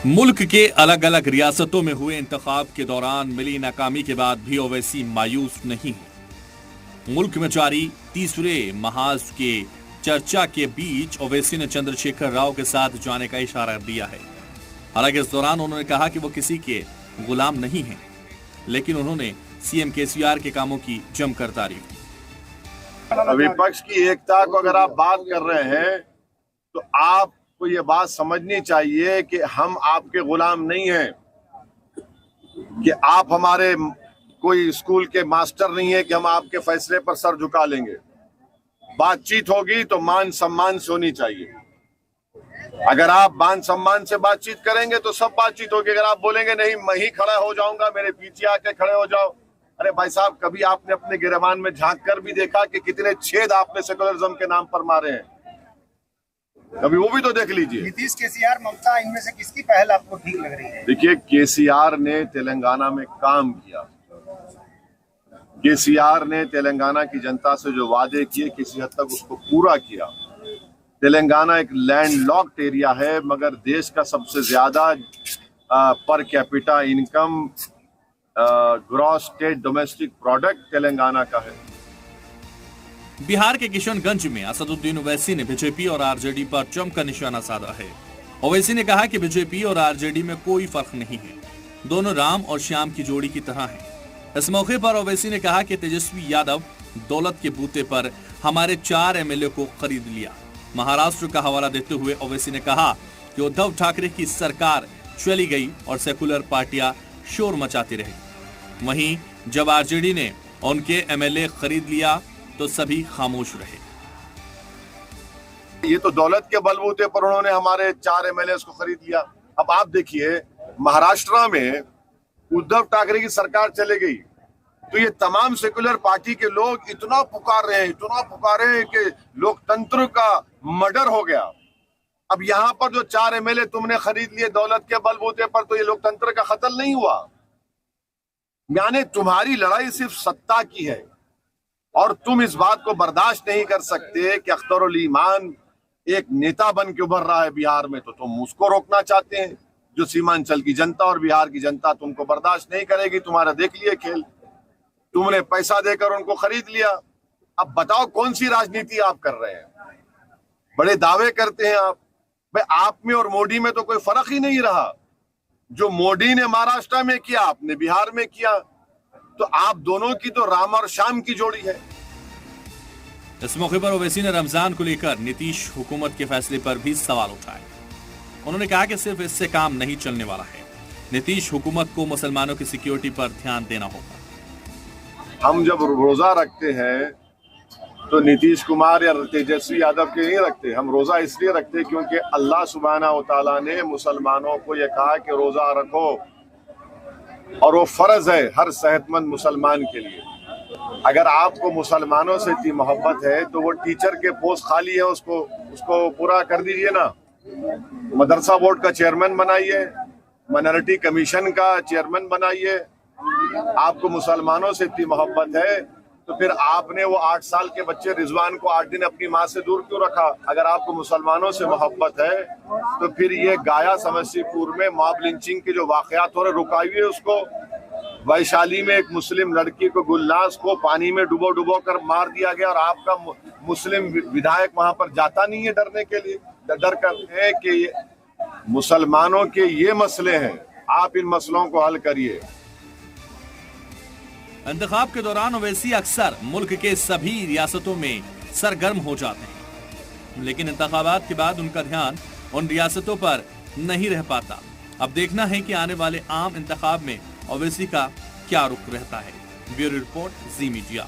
मुल्क के अलग अलग रियासतों में हुए इंतखाब के दौरान मिली नाकामी के बाद भी ओवैसी मायूस नहीं है। मुल्क में जारी तीसरे महाज के चर्चा के बीच ओवैसी ने चंद्रशेखर राव के साथ जाने का इशारा दिया है। हालांकि इस दौरान उन्होंने कहा कि वो किसी के गुलाम नहीं हैं, लेकिन उन्होंने सीएम केसीआर के कामों की जमकर तारीफ की। विपक्ष की एकता को अगर आप बात कर रहे हैं तो आपको ये बात समझनी चाहिए कि हम आपके गुलाम नहीं हैं, कि आप हमारे कोई स्कूल के मास्टर नहीं है कि हम आपके फैसले पर सर झुका लेंगे। बातचीत होगी तो मान सम्मान से होनी चाहिए। अगर आप मान सम्मान से बातचीत करेंगे तो सब बातचीत होगी। अगर आप बोलेंगे नहीं मैं ही खड़ा हो जाऊंगा, मेरे पीछे आके खड़े हो जाओ, अरे भाई साहब, कभी आपने अपने गिरबान में झांक कर भी देखा कि कितने छेद आपने सेकुलरिज्म के नाम पर मारे हैं? कभी वो भी तो देख लीजिए। नीतीश, केसीआर, ममता, इनमें से किसकी पहल आपको ठीक लग रही है? देखिए, केसीआर ने तेलंगाना में काम किया। केसीआर ने तेलंगाना की जनता से जो वादे किए किसी हद तक उसको पूरा किया। तेलंगाना एक लैंडलॉक्ड एरिया है, मगर देश का सबसे ज्यादा per capita income, gross state domestic product Telangana का है। बिहार के किशनगंज में असदुद्दीन ओवैसी ने बीजेपी और आरजेडी पर जमकर निशाना साधा है। ओवैसी ने कहा कि बीजेपी और आरजेडी में कोई फर्क नहीं है, दोनों राम और श्याम की जोड़ी की तरह हैं। इस मौके पर ओवैसी ने कहा कि तेजस्वी यादव दौलत के बूते पर हमारे 4 एमएलए को खरीद लिया। महाराष्ट्र का हवाला देते हुए ओवैसी ने कहा कि उद्धव ठाकरे की सरकार चली गई और सेकुलर पार्टियां शोर मचाती रही। वहीं जब आरजेडी ने उनके एमएलए खरीद लिया तो सभी खामोश रहे। ये तो दौलत के बलबूते पर उन्होंने हमारे 4 एमएलए को खरीद लिया। अब आप देखिए, महाराष्ट्र में उद्धव ठाकरे की सरकार चले गई तो ये तमाम सेकुलर पार्टी के लोग इतना पुकार रहे हैं कि लोकतंत्र का मर्डर हो गया। अब यहाँ पर जो 4 एमएलए तुमने खरीद लिए दौलत के बलबूते पर, तो ये लोकतंत्र का कत्ल नहीं हुआ? यानी तुम्हारी लड़ाई सिर्फ सत्ता की है और तुम इस बात को बर्दाश्त नहीं कर सकते कि अख्तरुल ईमान एक नेता बन के उभर रहा है बिहार में, तो तुम उसको रोकना चाहते हैं। जो सीमांचल की जनता और बिहार की जनता तुमको बर्दाश्त नहीं करेगी। तुम्हारा देख लिए खेल, तुमने पैसा देकर उनको खरीद लिया। अब बताओ कौन सी राजनीति आप कर रहे हैं? बड़े दावे करते हैं आप, भाई आप में और मोदी में तो कोई फर्क ही नहीं रहा। जो मोदी ने महाराष्ट्र में किया आपने बिहार में किया, तो आप दोनों की तो राम और श्याम की जोड़ी है। इस मौके पर ओवैसी ने रमजान को लेकर नीतीश हुकूमत के फैसले पर भी सवाल उठाए। उन्होंने कहा कि सिर्फ इससे काम नहीं चलने वाला है, नीतीश हुकूमत को मुसलमानों की सिक्योरिटी पर ध्यान देना होगा। हम जब रोजा रखते हैं तो नीतीश कुमार या तेजस्वी यादव के नहीं रखते। हम रोजा इसलिए रखते क्योंकि अल्लाह सुब्हानहू व तआला ने मुसलमानों को यह कहा कि रोजा रखो, और वो फर्ज है हर सेहतमंद मुसलमान के लिए। अगर आपको मुसलमानों से इतनी मोहब्बत है तो वो टीचर के पोस्ट खाली है, उसको पूरा कर दीजिए ना। मदरसा बोर्ड का चेयरमैन बनाइए, माइनॉरिटी कमीशन का चेयरमैन बनाइए। आपको मुसलमानों से इतनी मोहब्बत है तो फिर आपने वो 8 साल के बच्चे रिजवान को 8 दिन अपनी माँ से दूर क्यों रखा? अगर आपको मुसलमानों से मोहब्बत है तो फिर ये गाया समस्तीपुर में मॉब लिंचिंग के जो वाकयात हो रहे, रुकाइए उसको। वैशाली में एक मुस्लिम लड़की को, गुलनाज को, पानी में डुबो कर मार दिया गया और आपका मुस्लिम विधायक वहां पर जाता नहीं है डरने के लिए, डर कर है कि मुसलमानों के ये मसले हैं, आप इन मसलों को हल करिए। इंतखाब के दौरान ओवैसी अक्सर मुल्क के सभी रियासतों में सरगर्म हो जाते हैं, लेकिन इंतखाबात के बाद उनका ध्यान उन रियासतों पर नहीं रह पाता। अब देखना है कि आने वाले आम इंतखाब में ओवैसी का क्या रुख रहता है। ब्यूरो रिपोर्ट, जी मीडिया।